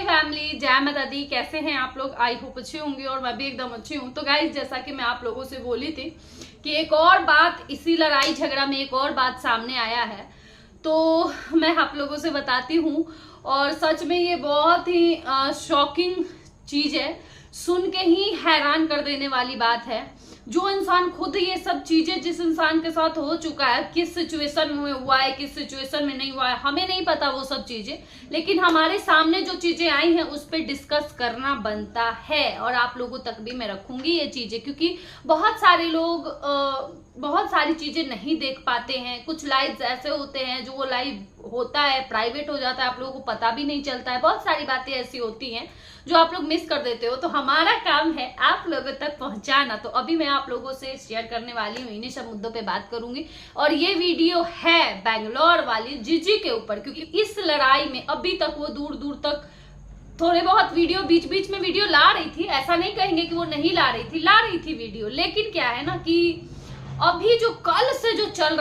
Family, जय माता दी। कैसे हैं आप लोग? आई होप अच्छे होंगे और मैं भी एकदम अच्छी हूँ। तो गाइस, जैसा कि मैं आप लोगों से बोली थी कि एक और बात, इसी लड़ाई झगड़ा में एक और बात सामने आया है, तो मैं आप लोगों से बताती हूँ। और सच में ये बहुत ही शॉकिंग चीज है, सुन के ही हैरान कर देने वाली बात है। जो इंसान खुद ये सब चीजें जिस इंसान के साथ हो चुका है, किस सिचुएशन में हुआ है, किस सिचुएशन में नहीं हुआ है, हमें नहीं पता वो सब चीजें, लेकिन हमारे सामने जो चीजें आई हैं उस पर डिस्कस करना बनता है। और आप लोगों तक भी मैं रखूंगी ये चीजें, क्योंकि बहुत सारे लोग बहुत सारी चीजें नहीं देख पाते हैं। कुछ लाइव ऐसे होते हैं जो वो लाइव होता है प्राइवेट हो जाता है, आप लोगों को पता भी नहीं चलता है। बहुत सारी बातें ऐसी होती हैं जो आप लोग मिस कर देते हो, तो हमारा काम है आप लोगों तक पहुंचाना। तो अभी मैं आप लोगों से शेयर करने वाली हूँ, इन्हीं सब मुद्दों पे बात करूंगी। और ये वीडियो है बैंगलोर वाली जीजी के ऊपर, क्योंकि इस लड़ाई में अभी तक वो दूर दूर तक थोड़े बहुत वीडियो बीच बीच में वीडियो ला रही थी। ऐसा नहीं कहेंगे कि वो नहीं ला रही थी वीडियो, लेकिन क्या है ना कि अभी जो कल से जो चल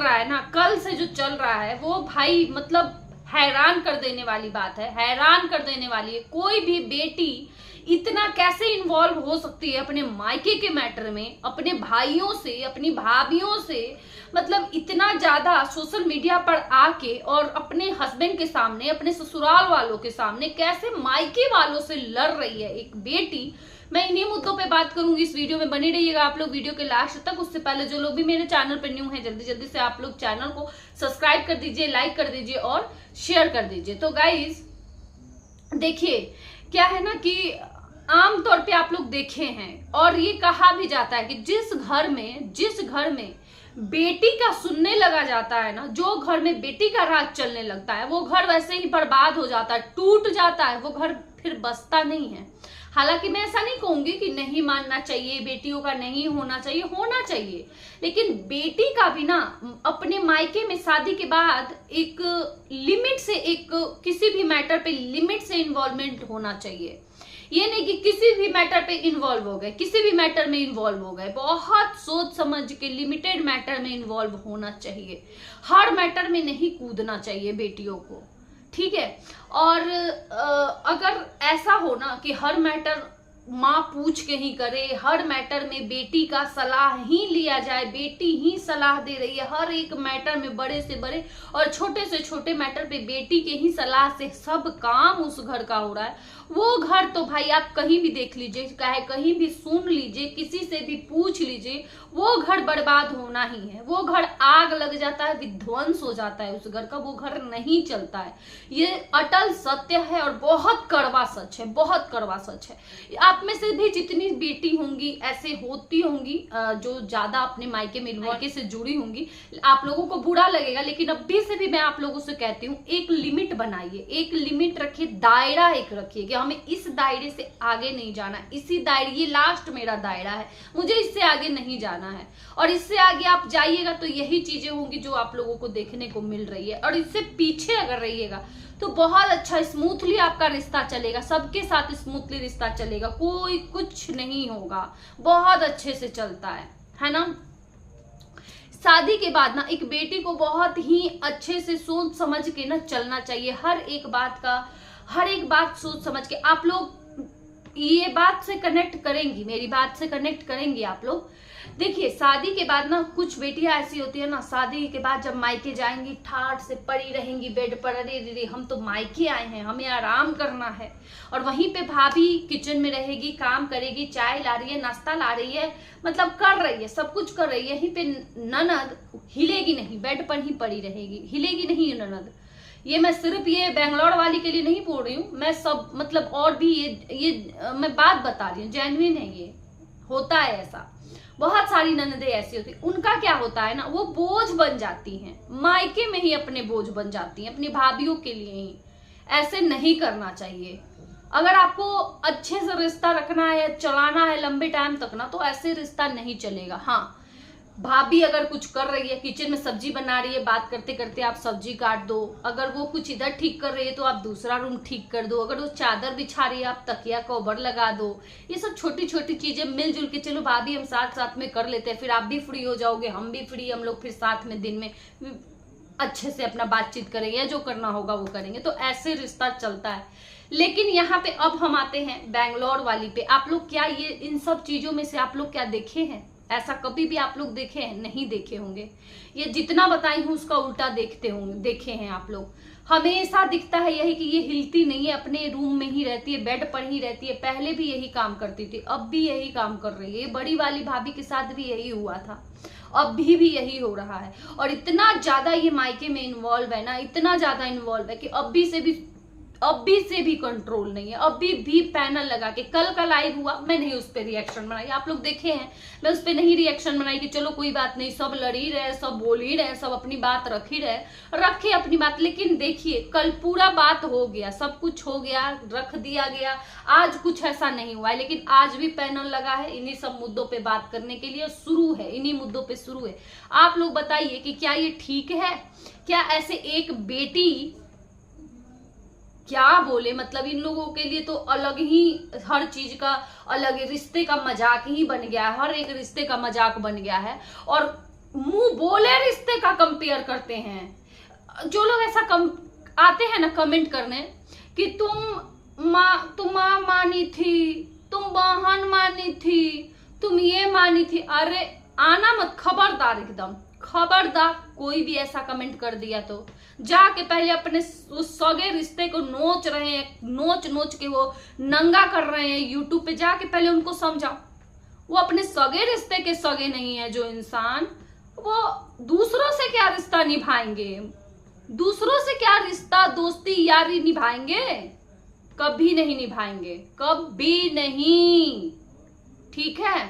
रहा है वो भाई मतलब हैरान कर देने वाली बात है, हैरान कर देने वाली है। कोई भी बेटी इतना कैसे इन्वॉल्व हो सकती है अपने मायके के मैटर में, अपने भाइयों से, अपनी भाभियों से, मतलब इतना ज्यादा सोशल मीडिया पर आके और अपने हस्बैंड के सामने, अपने ससुराल वालों के सामने कैसे मायके वालों से लड़ रही है एक बेटी। मैं इन्हीं मुद्दों पे बात करूंगी। इस वीडियो में बने रहिएगा आप लोग वीडियो के लास्ट तक। उससे पहले जो लोग भी मेरे चैनल पर न्यू हैं, जल्दी जल्दी से आप लोग चैनल को सब्सक्राइब कर दीजिए, लाइक कर दीजिए और शेयर कर दीजिए। तो गाइज देखिए, क्या है ना कि आमतौर पे आप लोग देखे हैं और ये कहा भी जाता है कि जिस घर में बेटी का सुनने लगा जाता है ना, जो घर में बेटी का राज चलने लगता है, वो घर वैसे ही बर्बाद हो जाता है, टूट जाता है, वो घर फिर बसता नहीं है। हालांकि मैं ऐसा नहीं कहूंगी कि नहीं मानना चाहिए, बेटियों का नहीं होना चाहिए, होना चाहिए, लेकिन बेटी का भी ना अपने मायके में शादी के बाद एक लिमिट से, एक किसी भी मैटर पे लिमिट से इन्वॉल्वमेंट होना चाहिए। ये नहीं कि किसी भी मैटर पे इन्वॉल्व हो गए, किसी भी मैटर में इन्वॉल्व हो गए, बहुत सोच समझ के लिमिटेड मैटर में इन्वॉल्व होना चाहिए। हर मैटर में नहीं कूदना चाहिए बेटियों को, ठीक है। और अगर ऐसा हो ना कि हर मैटर माँ पूछ के ही करे, हर मैटर में बेटी का सलाह ही लिया जाए, बेटी ही सलाह दे रही है हर एक मैटर में, बड़े से बड़े और छोटे से छोटे मैटर पे बेटी के ही सलाह से सब काम उस घर का हो रहा है, वो घर तो भाई आप कहीं भी देख लीजिए, चाहे कहीं भी सुन लीजिए, किसी से भी पूछ लीजिए, वो घर बर्बाद होना ही है। वो घर आग लग जाता है, विध्वंस हो जाता है उस घर का, वो घर नहीं चलता है। ये अटल सत्य है और बहुत कड़वा सच है, बहुत कड़वा सच है। आप में से भी जितनी बेटी होंगी ऐसे होती होंगी जो ज्यादा अपने मायके में मायके से जुड़ी होंगी, आप लोगों को बुरा लगेगा, लेकिन अभी से भी मैं आप लोगों से कहती हूँ, एक लिमिट बनाइए, एक लिमिट रखिए, दायरा एक रखिए कि हमें इस दायरे से आगे नहीं जाना, इसी दायरे, ये लास्ट मेरा दायरा है, मुझे इससे आगे नहीं जाना है। और इससे आगे आप जाइएगा तो यही चीजें होंगी जो आप लोगों को देखने को मिल रही है। और इससे पीछे अगर रहिएगा तो बहुत अच्छा स्मूथली आपका रिश्ता चलेगा, सबके साथ स्मूथली रिश्ता चलेगा, कोई कुछ नहीं होगा, बहुत अच्छे से चलता है ना। शादी के बाद ना एक बेटी को बहुत ही अच्छे से सोच समझ के ना चलना चाहिए, हर एक बात सोच समझ के। आप लोग ये बात से कनेक्ट करेंगी, मेरी बात से कनेक्ट करेंगी आप लोग। देखिए, शादी के बाद ना कुछ बेटियां ऐसी होती है ना, शादी के बाद जब मायके जाएंगी ठाठ से पड़ी रहेंगी बेड पर, अरे दीदी हम तो मायके आए हैं, हमें आराम करना है। और वहीं पे भाभी किचन में रहेगी, काम करेगी, चाय ला रही है, नाश्ता ला रही है, मतलब कर रही है, सब कुछ कर रही है। यहीं पे ननद हिलेगी नहीं, बेड पर ही पड़ी रहेगी, हिलेगी नहीं ननद। ये मैं सिर्फ ये बैंगलोर वाली के लिए नहीं बोल रही हूँ, मैं सब मतलब और भी ये मैं बात बता रही हूँ, जेन्युइन है, ये होता है ऐसा। बहुत सारी ननदें ऐसी होती, उनका क्या होता है ना, वो बोझ बन जाती हैं, मायके में ही अपने बोझ बन जाती हैं, अपनी भाभीयों के लिए ही। ऐसे नहीं करना चाहिए। अगर आपको अच्छे से रिश्ता रखना है, चलाना है लंबे टाइम तक ना, तो ऐसे रिश्ता नहीं चलेगा। हाँ, भाभी अगर कुछ कर रही है, किचन में सब्जी बना रही है, बात करते करते आप सब्जी काट दो, अगर वो कुछ इधर ठीक कर रही है तो आप दूसरा रूम ठीक कर दो, अगर वो चादर बिछा रही है आप तकिया कवर लगा दो। ये सब छोटी छोटी चीजें मिलजुल के, चलो भाभी हम साथ साथ में कर लेते हैं, फिर आप भी फ्री हो जाओगे, हम भी फ्री, हम लोग फिर साथ में दिन में अच्छे से अपना बातचीत करेंगे या जो करना होगा वो करेंगे, तो ऐसे रिश्ता चलता है। लेकिन यहाँ पे अब हम आते हैं बैंगलोर वाली पे। आप लोग क्या ये इन सब चीजों में से आप लोग क्या देखे हैं? ऐसा कभी भी आप लोग देखे हैं? नहीं देखे होंगे। ये जितना बताई हूं उसका उल्टा देखते होंगे, देखे हैं आप लोग। हमेशा दिखता है यही कि ये हिलती नहीं है, अपने रूम में ही रहती है, बेड पर ही रहती है। पहले भी यही काम करती थी, अब भी यही काम कर रही है। ये बड़ी वाली भाभी के साथ भी यही हुआ था, अब भी यही हो रहा है। और इतना ज्यादा ये मायके में इन्वॉल्व है ना, इतना ज्यादा इन्वॉल्व है कि अब भी से भी कंट्रोल नहीं है। अभी भी पैनल लगा के, कल का लाइव हुआ, मैं नहीं उस पर रिएक्शन बनाई, आप लोग देखे हैं, मैं उस पर नहीं रिएक्शन बनाई कि चलो कोई बात नहीं, सब लड़ ही रहे, सब बोल ही रहे, सब अपनी बात रख ही रहे, रखे अपनी बात। लेकिन देखिए कल पूरा बात हो गया, सब कुछ हो गया, रख दिया गया। आज कुछ ऐसा नहीं हुआ है, लेकिन आज भी पैनल लगा है इन्हीं सब मुद्दों पे बात करने के लिए, शुरू है इन्हीं मुद्दों पे शुरू है। आप लोग बताइए कि क्या ये ठीक है? क्या ऐसे एक बेटी, क्या बोले, मतलब इन लोगों के लिए तो अलग ही हर चीज का अलग, रिश्ते का मजाक ही बन गया है, हर एक रिश्ते का मजाक बन गया है। और मुंह बोले रिश्ते का कंपेयर करते हैं जो लोग। ऐसा आते हैं ना कमेंट करने कि तुम माँ मानी थी, तुम बहन मानी थी, तुम ये मानी थी। अरे आना मत, खबरदार, एकदम खबरदार। कोई भी ऐसा कमेंट कर दिया तो जाके पहले अपने उस सगे रिश्ते को नोच रहे हैं, नोच के वो नंगा कर रहे हैं यूट्यूब पे, जाके पहले उनको समझाओ। वो अपने सगे रिश्ते के सगे नहीं है जो इंसान, वो दूसरों से क्या रिश्ता निभाएंगे? दूसरों से क्या रिश्ता, दोस्ती, यारी निभाएंगे? कभी नहीं निभाएंगे, कभी नहीं। ठीक है,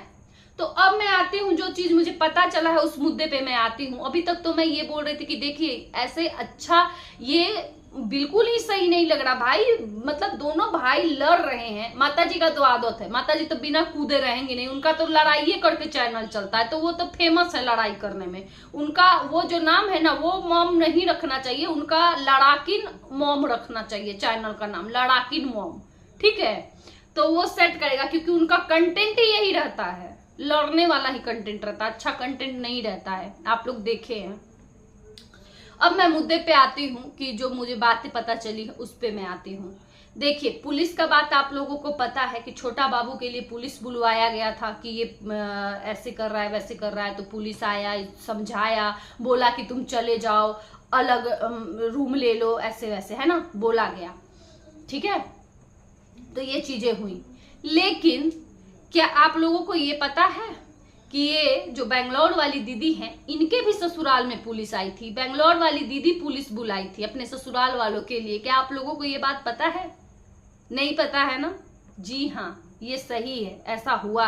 तो अब मैं आती हूँ, जो चीज मुझे पता चला है उस मुद्दे पे मैं आती हूँ। अभी तक तो मैं ये बोल रही थी कि देखिए ऐसे अच्छा, ये बिल्कुल ही सही नहीं लग रहा भाई। मतलब दोनों भाई लड़ रहे हैं। माता जी का तो आदत है, माता जी तो बिना कूदे रहेंगे नहीं, उनका तो लड़ाई करके चैनल चलता है, तो वो तो फेमस है लड़ाई करने में। उनका वो जो नाम है ना, वो मॉम नहीं रखना चाहिए, उनका लड़ाकिन मॉम रखना चाहिए, चैनल का नाम लड़ाकिन मॉम। ठीक है, तो वो सेट करेगा, क्योंकि उनका कंटेंट ही यही रहता है, लड़ने वाला ही कंटेंट रहता है, अच्छा कंटेंट नहीं रहता है, आप लोग देखे हैं। अब मैं मुद्दे पे आती हूँ कि जो मुझे बातें पता चली है उस पे मैं आती हूँ। देखिए पुलिस का बात आप लोगों को पता है कि छोटा बाबू के लिए पुलिस बुलवाया गया था कि ये ऐसे कर रहा है, वैसे कर रहा है, तो पुलिस आया, समझाया, बोला कि तुम चले जाओ, अलग रूम ले लो, ऐसे वैसे, है ना, बोला गया। ठीक है, तो ये चीजें हुई। लेकिन क्या आप लोगों को ये पता है कि ये जो बेंगलोर वाली दीदी हैं, इनके भी ससुराल में पुलिस आई थी। बेंगलोर वाली दीदी पुलिस बुलाई थी अपने ससुराल वालों के लिए। क्या आप लोगों को ये बात पता है? नहीं पता है ना? जी हाँ, ये सही है, ऐसा हुआ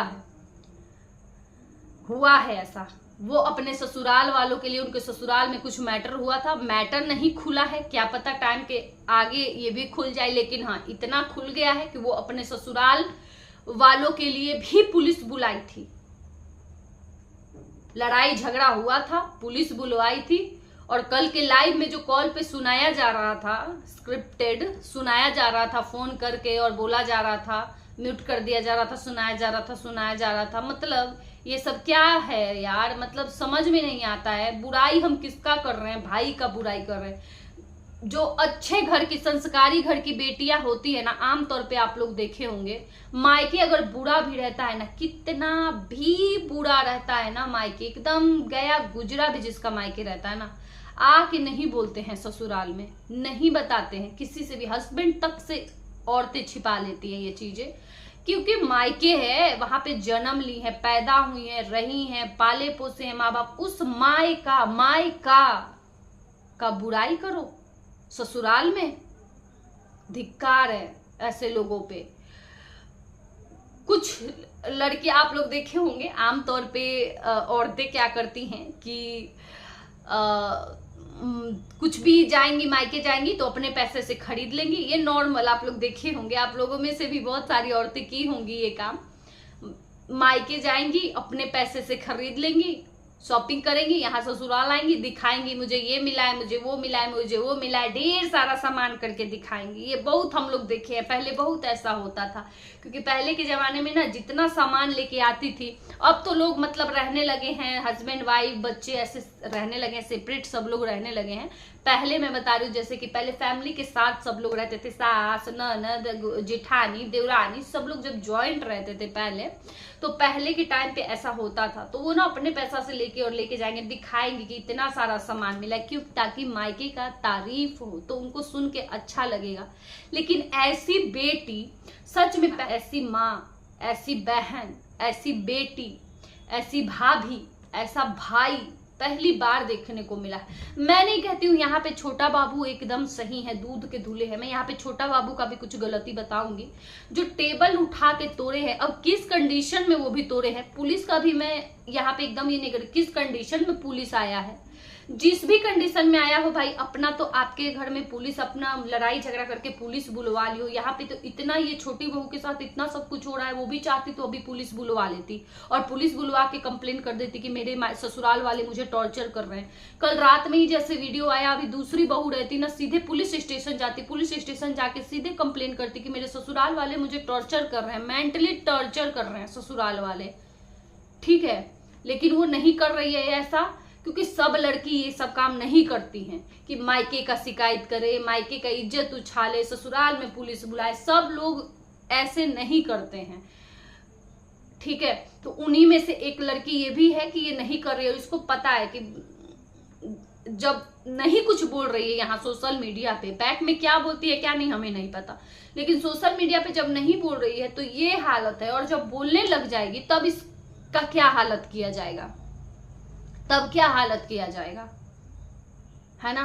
है ऐसा। वो अपने ससुराल वालों के लिए, उनके ससुराल में कुछ मैटर हुआ था, मैटर नहीं खुला है, क्या पता टाइम के आगे ये भी खुल जाए, लेकिन हाँ इतना खुल गया है कि वो अपने ससुराल वालों के लिए भी पुलिस बुलाई थी। लड़ाई झगड़ा हुआ था, पुलिस बुलवाई थी। और कल के लाइव में जो कॉल पे सुनाया जा रहा था, स्क्रिप्टेड सुनाया जा रहा था, फोन करके और बोला जा रहा था, म्यूट कर दिया जा रहा था, सुनाया जा रहा था। मतलब ये सब क्या है यार? मतलब समझ में नहीं आता है। बुराई हम किसका कर रहे हैं? भाई का बुराई कर रहे हैं। जो अच्छे घर की, संस्कारी घर की बेटियां होती है ना, आमतौर पे आप लोग देखे होंगे, मायके अगर बुरा भी रहता है ना, कितना भी बुरा रहता है ना मायके, एकदम गया गुजरा भी जिसका मायके रहता है ना, आके नहीं बोलते हैं ससुराल में, नहीं बताते हैं किसी से भी। हस्बैंड तक से औरतें छिपा लेती हैं ये चीजें, क्योंकि मायके है, वहां पे जन्म ली है, पैदा हुई है, रही हैं, पाले पोसे हैं माँ बाप। उस मायका का बुराई करो ससुराल में? धिक्कार है ऐसे लोगों पे। कुछ लड़के आप लोग देखे होंगे, आमतौर पे औरतें क्या करती हैं कि कुछ भी जाएंगी, मायके जाएंगी तो अपने पैसे से खरीद लेंगी। ये नॉर्मल आप लोग देखे होंगे, आप लोगों में से भी बहुत सारी औरतें की होंगी ये काम। मायके जाएंगी, अपने पैसे से खरीद लेंगी, शॉपिंग करेंगी, यहाँ ससुराल आएंगी, दिखाएंगी मुझे ये मिला है, मुझे वो मिला है, मुझे वो मिला है, ढेर सारा सामान करके दिखाएंगी। ये बहुत हम लोग देखे हैं, पहले बहुत ऐसा होता था, क्योंकि पहले के जमाने में ना जितना सामान लेके आती थी, अब तो लोग मतलब रहने लगे हैं, हस्बैंड वाइफ बच्चे ऐसे रहने लगे हैं, सेपरेट सब लोग रहने लगे हैं। पहले मैं बता रही हूँ, जैसे कि पहले फैमिली के साथ सब लोग रहते थे, सास ननद जेठानी देवरानी सब लोग जब ज्वाइंट रहते थे पहले, तो पहले के टाइम पे ऐसा होता था। तो वो ना अपने पैसा से लेके जाएंगे, दिखाएंगे कि इतना सारा सामान मिला, क्यों? ताकि मायके का तारीफ हो, तो उनको सुन के अच्छा लगेगा। लेकिन ऐसी बेटी, सच में ऐसी माँ, ऐसी बहन, ऐसी बेटी, ऐसी भाभी, ऐसा भाई पहली बार देखने को मिला। मैं नहीं कहती हूँ यहाँ पे छोटा बाबू एकदम सही है, दूध के धुले है, मैं यहाँ पे छोटा बाबू का भी कुछ गलती बताऊंगी। जो टेबल उठा के तोड़े हैं, अब किस कंडीशन में वो भी तोड़े हैं, पुलिस का भी मैं यहाँ पे एकदम ये नहीं कर, किस कंडीशन में पुलिस आया है, जिस भी कंडीशन में आया हो भाई, अपना तो आपके घर में पुलिस, अपना लड़ाई झगड़ा करके पुलिस बुलवा लियो। यहाँ पे तो इतना, ये छोटी बहू के साथ इतना सब कुछ हो रहा है, वो भी चाहती तो अभी पुलिस बुलवा लेती और पुलिस बुलवा के कंप्लेन कर देती कि मेरे ससुराल वाले मुझे टॉर्चर कर रहे हैं। कल रात में ही जैसे वीडियो आया, अभी दूसरी बहू रहती ना, सीधे पुलिस स्टेशन जाती, पुलिस स्टेशन जाके सीधे कंप्लेन करती कि मेरे ससुराल वाले मुझे टॉर्चर कर रहे हैं, मेंटली टॉर्चर कर रहे हैं ससुराल वाले। ठीक है, लेकिन वो नहीं कर रही है ऐसा, क्योंकि सब लड़की ये सब काम नहीं करती हैं कि मायके का शिकायत करे, मायके का इज्जत उछाले, ससुराल में पुलिस बुलाए। सब लोग ऐसे नहीं करते हैं। ठीक है, तो उन्हीं में से एक लड़की ये भी है कि ये नहीं कर रही है, इसको पता है कि जब नहीं कुछ बोल रही है यहाँ सोशल मीडिया पे, बैक में क्या बोलती है क्या नहीं हमें नहीं पता, लेकिन सोशल मीडिया पे जब नहीं बोल रही है तो ये हालत है। और जब बोलने लग जाएगी तब इसका क्या हालत किया जाएगा, तब क्या हालत किया जाएगा, है ना?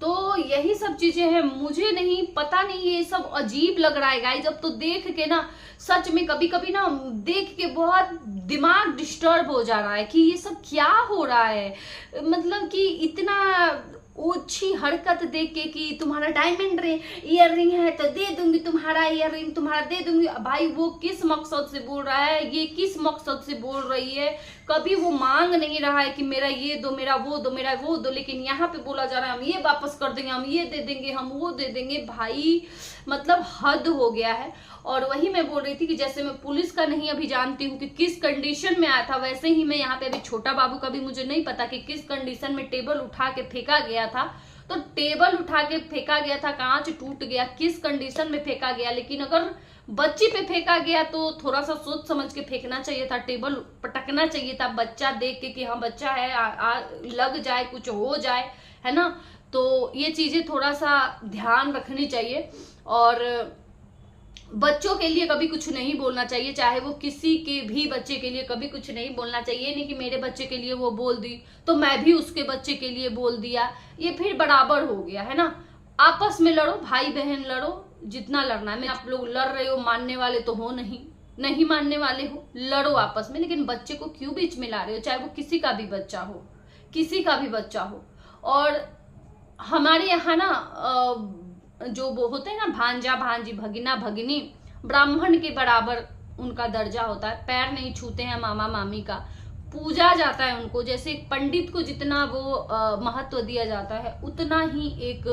तो यही सब चीजें हैं। मुझे नहीं पता, नहीं ये सब अजीब लग रहा है गाइस। जब तो देख के ना, सच में कभी कभी ना देख के बहुत दिमाग डिस्टर्ब हो जा रहा है कि ये सब क्या हो रहा है। मतलब कि इतना ओछी हरकत देख के कि तुम्हारा डायमंड ईयर रिंग है तो दे दूंगी, तुम्हारा ईयर रिंग तुम्हारा दे दूंगी। भाई वो किस मकसद से बोल रहा है, ये किस मकसद से बोल रही है? कभी वो मांग नहीं रहा है कि मेरा ये दो, मेरा वो दो, मेरा वो दो, लेकिन यहाँ पे बोला जा रहा है हम ये वापस कर देंगे, हम ये दे देंगे, हम वो दे देंगे। भाई मतलब हद हो गया है। और वही मैं बोल रही थी कि जैसे मैं पुलिस का नहीं अभी जानती हूँ कि किस कंडीशन में आया था, वैसे ही मैं यहाँ पे अभी छोटा बाबू का भी मुझे नहीं पता कि किस कंडीशन में टेबल उठा के फेंका गया था। तो टेबल उठा के फेंका गया था, कांच टूट गया, किस कंडीशन में फेंका गया। लेकिन अगर बच्ची पे फेंका गया तो थोड़ा सा सोच समझ के फेंकना चाहिए था, टेबल पटकना चाहिए था, बच्चा देख के कि हाँ बच्चा है, लग जाए, कुछ हो जाए, है ना? तो ये चीजें थोड़ा सा ध्यान रखनी चाहिए। और बच्चों के लिए कभी कुछ नहीं बोलना चाहिए, चाहे वो किसी के भी बच्चे के लिए कभी कुछ नहीं बोलना चाहिए। नहीं कि मेरे बच्चे के लिए वो बोल दी तो मैं भी उसके बच्चे के लिए बोल दिया, ये फिर बराबर हो गया, है ना? आपस में लड़ो, भाई बहन लड़ो, जितना लड़ना है। आप लोग लड़ रहे हो, मानने वाले तो हो नहीं मानने वाले हो, लड़ो आपस में, लेकिन बच्चे को क्यों बीच में ला रहे हो? चाहे वो किसी का भी बच्चा हो, किसी का भी बच्चा हो। और हमारे यहाँ ना जो वो होते हैं ना, भांजा भांजी, भगिना भगिनी, ब्राह्मण के बराबर उनका दर्जा होता है, पैर नहीं छूते हैं मामा मामी का, पूजा जाता है उनको। जैसे एक पंडित को जितना वो महत्व दिया जाता है, उतना ही एक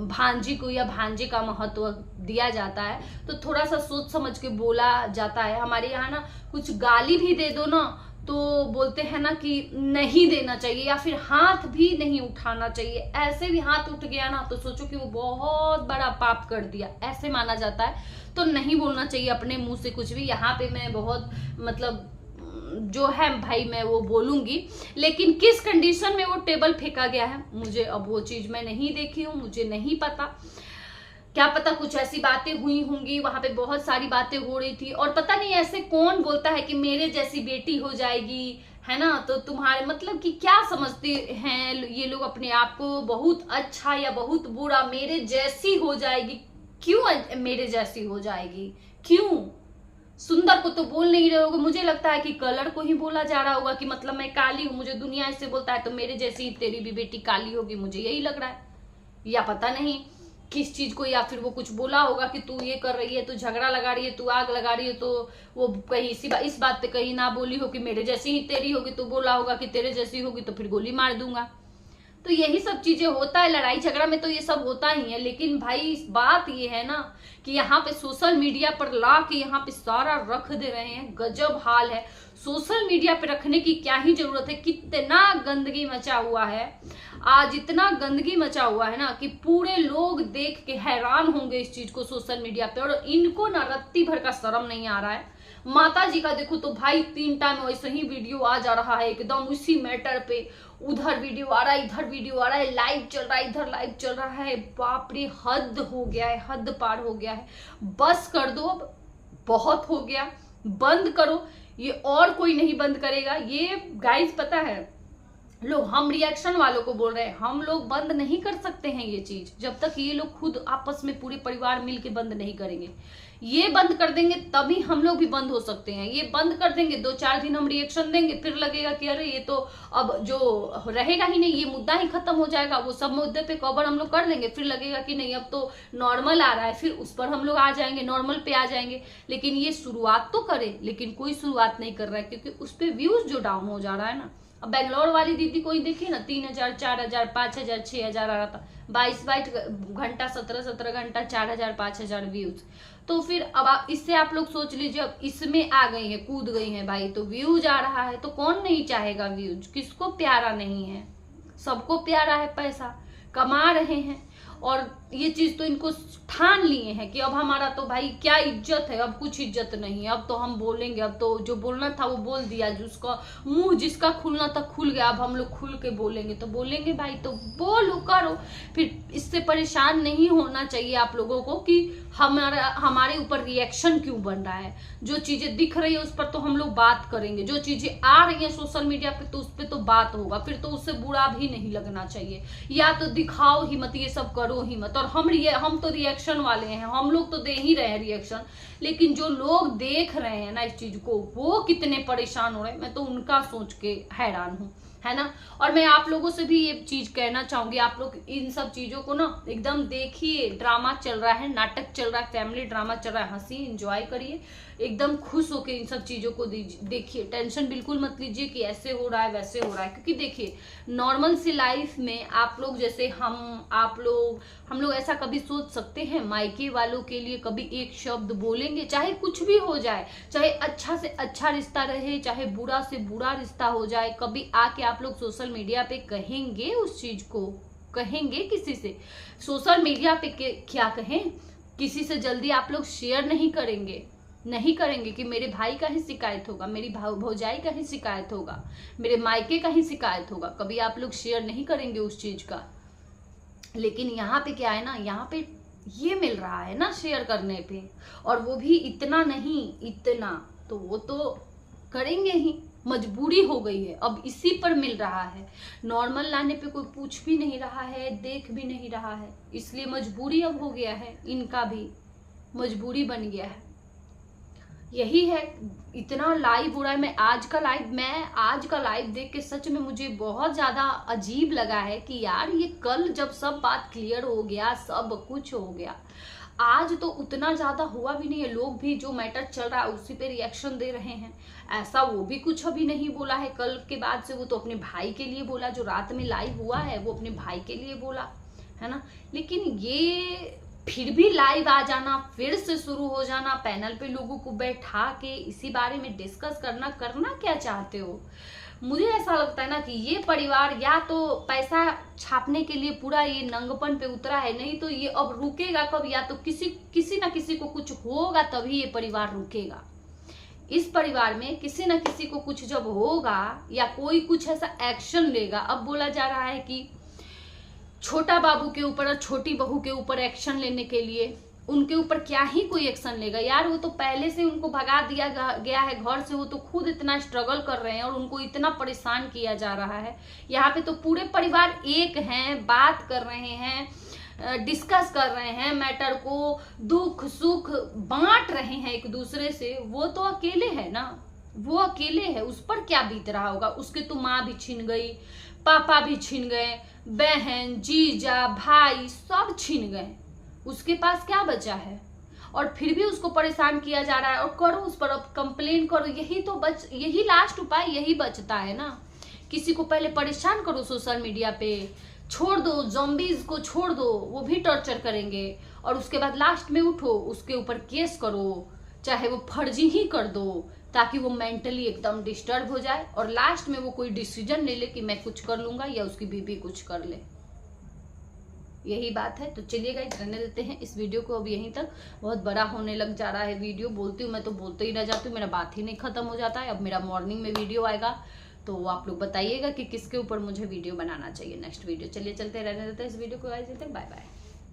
भांजी को या भांजे का महत्व दिया जाता है। तो थोड़ा सा सोच समझ के बोला जाता है। हमारे यहाँ ना कुछ गाली भी दे दो ना तो बोलते हैं ना कि नहीं देना चाहिए, या फिर हाथ भी नहीं उठाना चाहिए। ऐसे भी हाथ उठ गया ना तो सोचो कि वो बहुत बड़ा पाप कर दिया, ऐसे माना जाता है। तो नहीं बोलना चाहिए अपने मुंह से कुछ भी। यहाँ पे मैं बहुत मतलब जो है भाई मैं वो बोलूंगी, लेकिन किस कंडीशन में वो टेबल फेंका गया है मुझे अब वो चीज मैं नहीं देखी हूँ, मुझे नहीं पता। क्या पता कुछ ऐसी बातें हुई होंगी, वहां पे बहुत सारी बातें हो रही थी। और पता नहीं ऐसे कौन बोलता है कि मेरे जैसी बेटी हो जाएगी, है ना? तो तुम्हारे मतलब कि क्या समझते हैं ये लोग अपने आप को, बहुत अच्छा या बहुत बुरा, मेरे जैसी हो जाएगी। क्यों मेरे जैसी हो जाएगी? क्यों? सुंदर को तो बोल नहीं रहे होगे, मुझे लगता है कि कलर को ही बोला जा रहा होगा कि मतलब मैं काली हूं, मुझे दुनिया ऐसे बोलता है तो मेरे जैसी तेरी भी बेटी काली होगी, मुझे यही लग रहा है। या पता नहीं किस चीज को, या फिर वो कुछ बोला होगा कि तू ये कर रही है, तू झगड़ा लगा रही है, तू आग लगा रही है, तो वो कहीं इस बात पे कहीं ना बोली हो कि मेरे जैसी ही तेरी होगी, तो बोला होगा कि तेरे जैसी होगी तो फिर गोली मार दूंगा। तो यही सब चीजें होता है लड़ाई झगड़ा में, तो ये सब होता ही है। लेकिन भाई बात ये है ना कि यहाँ पे सोशल मीडिया पर ला के यहाँ पे सारा रख दे रहे हैं, गजब हाल है। सोशल मीडिया पे रखने की क्या ही जरूरत है, कितना गंदगी मचा हुआ है। आज इतना गंदगी मचा हुआ है ना कि पूरे लोग देख के हैरान होंगे इस चीज को सोशल मीडिया पे, और इनको ना रत्ती भर का शर्म नहीं आ रहा है। माता जी का देखो तो भाई 3 टाइम वैसे ही वीडियो आ जा रहा है एकदम उसी मैटर पे, उधर वीडियो आ रहा है, इधर वीडियो आ रहा है, लाइव चल रहा है, इधर लाइव चल रहा है। बाप रे, हद हो गया है, हद पार हो गया है। बस कर दो अब, बहुत हो गया, बंद करो। ये और कोई नहीं बंद करेगा ये गाइस। पता है लोग, हम रिएक्शन वालों को बोल रहे हैं, हम लोग बंद नहीं कर सकते हैं ये चीज जब तक ये लोग खुद आपस में पूरे परिवार मिलके बंद नहीं करेंगे। ये बंद कर देंगे तभी हम लोग भी बंद हो सकते हैं। ये बंद कर देंगे, 2-4 दिन हम रिएक्शन देंगे, फिर लगेगा कि अरे ये तो अब जो रहेगा ही नहीं, ये मुद्दा ही खत्म हो जाएगा। वो सब मुद्दे पे कवर हम लोग कर लेंगे, फिर लगेगा कि नहीं अब तो नॉर्मल आ रहा है, फिर उस पर हम लोग आ जाएंगे, नॉर्मल पे आ जाएंगे। लेकिन ये शुरुआत तो करे, लेकिन कोई शुरुआत नहीं कर रहा है, क्योंकि उस पर व्यूज जो डाउन हो जा रहा है ना। अब बेंगलोर वाली दीदी को ही देखिए ना, 3000, 4000, 5000, 6000 आ रहा था, 22 घंटा, 17 घंटा, 4000, 5000 व्यूज। तो फिर अब इससे आप लोग सोच लीजिए, अब इसमें आ गई है, कूद गई है भाई, तो व्यूज आ रहा है तो कौन नहीं चाहेगा व्यूज, किसको प्यारा नहीं है, सबको प्यारा है, पैसा कमा रहे हैं। और ये चीज तो इनको ठान लिए हैं कि अब हमारा तो भाई क्या इज्जत है, अब कुछ इज्जत नहीं है, अब तो हम बोलेंगे, अब तो जो बोलना था वो बोल दिया, जिसका मुंह जिसका खुलना था खुल गया, अब हम लोग खुल के बोलेंगे तो बोलेंगे भाई, तो बोलो करो। फिर इससे परेशान नहीं होना चाहिए आप लोगों को कि हमारे ऊपर रिएक्शन क्यों बन रहा है। जो चीजें दिख रही है उस पर तो हम लोग बात करेंगे, जो चीजें आ रही है सोशल मीडिया पे तो उस पर तो बात होगा, फिर तो उससे बुरा भी नहीं लगना चाहिए। या तो दिखाओ ही मत, ये सब करो ही मत। और हम तो रिएक्शन वाले हैं, हम लोग तो दे ही रहे हैं रिएक्शन, लेकिन जो लोग देख रहे हैं ना इस चीज को, वो कितने परेशान हो रहे हैं, मैं तो उनका सोच के हैरान हूँ, है ना। और मैं आप लोगों से भी ये चीज कहना चाहूंगी, आप लोग इन सब चीजों को ना एकदम देखिए, ड्रामा चल रहा है, नाटक चल रहा है, फैमिली ड्रामा चल रहा है, हंसी एंजॉय करिए, एकदम खुश होके इन सब चीजों को देखिए। टेंशन बिल्कुल मत लीजिए कि ऐसे हो रहा है वैसे हो रहा है, क्योंकि देखिए नॉर्मल सी लाइफ में आप लोग जैसे हम लोग ऐसा कभी सोच सकते हैं मायके वालों के लिए कभी एक शब्द बोलेंगे, चाहे कुछ भी हो जाए, चाहे अच्छा से अच्छा रिश्ता रहे, चाहे बुरा से बुरा रिश्ता हो जाए, कभी आके आप लोग सोशल मीडिया पे कहेंगे उस चीज को, कहेंगे किसी से सोशल मीडिया पे क्या कहें, किसी से जल्दी आप लोग शेयर नहीं करेंगे कि मेरे भाई का ही शिकायत होगा, मेरी भौजाई का ही शिकायत होगा, मेरे मायके का ही शिकायत होगा, कभी आप लोग शेयर नहीं करेंगे उस चीज का। लेकिन यहाँ पे क्या है ना, यहाँ पे ये मिल रहा है ना शेयर करने पे, और वो भी इतना नहीं, इतना तो वो तो करेंगे ही, मजबूरी हो गई है, अब इसी पर मिल रहा है। नॉर्मल लाने पे कोई पूछ भी नहीं रहा है, देख भी नहीं रहा है, इसलिए मजबूरी अब हो गया है, इनका भी मजबूरी बन गया है। यही है, इतना लाइव हो रहा है। मैं आज का लाइव देख के सच में मुझे बहुत ज्यादा अजीब लगा है कि यार ये कल जब सब बात क्लियर हो गया, सब कुछ हो गया, आज तो उतना ज्यादा हुआ भी नहीं है। लोग भी जो मैटर चल रहा है उसी पे रिएक्शन दे रहे हैं, ऐसा वो भी कुछ अभी नहीं बोला है। कल के बाद से वो तो अपने भाई के लिए बोला, जो रात में लाइव हुआ है वो अपने भाई के लिए बोला, है ना। लेकिन ये फिर भी लाइव आ जाना, फिर से शुरू हो जाना, पैनल पे लोगों को बैठा के इसी बारे में डिस्कस करना क्या चाहते हो। मुझे ऐसा लगता है ना कि ये परिवार या तो पैसा छापने के लिए पूरा ये नंगपन पे उतरा है, नहीं तो ये अब रुकेगा कब, या तो किसी ना किसी को कुछ होगा तभी ये परिवार रुकेगा। इस परिवार में किसी ना किसी को कुछ जब होगा या कोई कुछ ऐसा एक्शन लेगा। अब बोला जा रहा है कि छोटा बाबू के ऊपर और छोटी बहू के ऊपर एक्शन लेने के लिए, उनके ऊपर क्या ही कोई एक्शन लेगा यार, वो तो पहले से उनको भगा दिया गया है घर से, वो तो खुद इतना स्ट्रगल कर रहे हैं और उनको इतना परेशान किया जा रहा है। यहाँ पे तो पूरे परिवार एक हैं, बात कर रहे हैं, डिस्कस कर रहे हैं मैटर को, दुख सुख बांट रहे हैं एक दूसरे से। वो तो अकेले है ना, वो अकेले है, उस पर क्या बीत रहा होगा। उसके तो माँ भी छिन गई, पापा भी छिन गए, बहन, जीजा, भाई सब छिन गए, उसके पास क्या बचा है। और फिर भी उसको परेशान किया जा रहा है। और करो उस पर, अब कंप्लेन करो, यही लास्ट उपाय, यही बचता है ना। किसी को पहले परेशान करो सोशल मीडिया पे, छोड़ दो, ज़ॉम्बीज को छोड़ दो, वो भी टॉर्चर करेंगे, और उसके बाद लास्ट में उठो, उसके ऊपर केस करो, चाहे वो फर्जी ही कर दो, ताकि वो मेंटली एकदम डिस्टर्ब हो जाए और लास्ट में वो कोई डिसीजन ले ले कि मैं कुछ कर लूंगा या उसकी बीबी कुछ कर ले। यही बात है। तो चलिए गाइस रहने देते हैं इस वीडियो को अब यहीं तक, बहुत बड़ा होने लग जा रहा है वीडियो। बोलती हूँ मैं तो बोलते ही रह जाती हूँ, मेरा बात ही नहीं खत्म हो जाता है। अब मेरा मॉर्निंग में वीडियो आएगा तो आप लोग बताइएगा कि किसके ऊपर मुझे वीडियो बनाना चाहिए नेक्स्ट वीडियो। चलिए चलते रहने देते हैं इस वीडियो को गाइस, बाय बाय।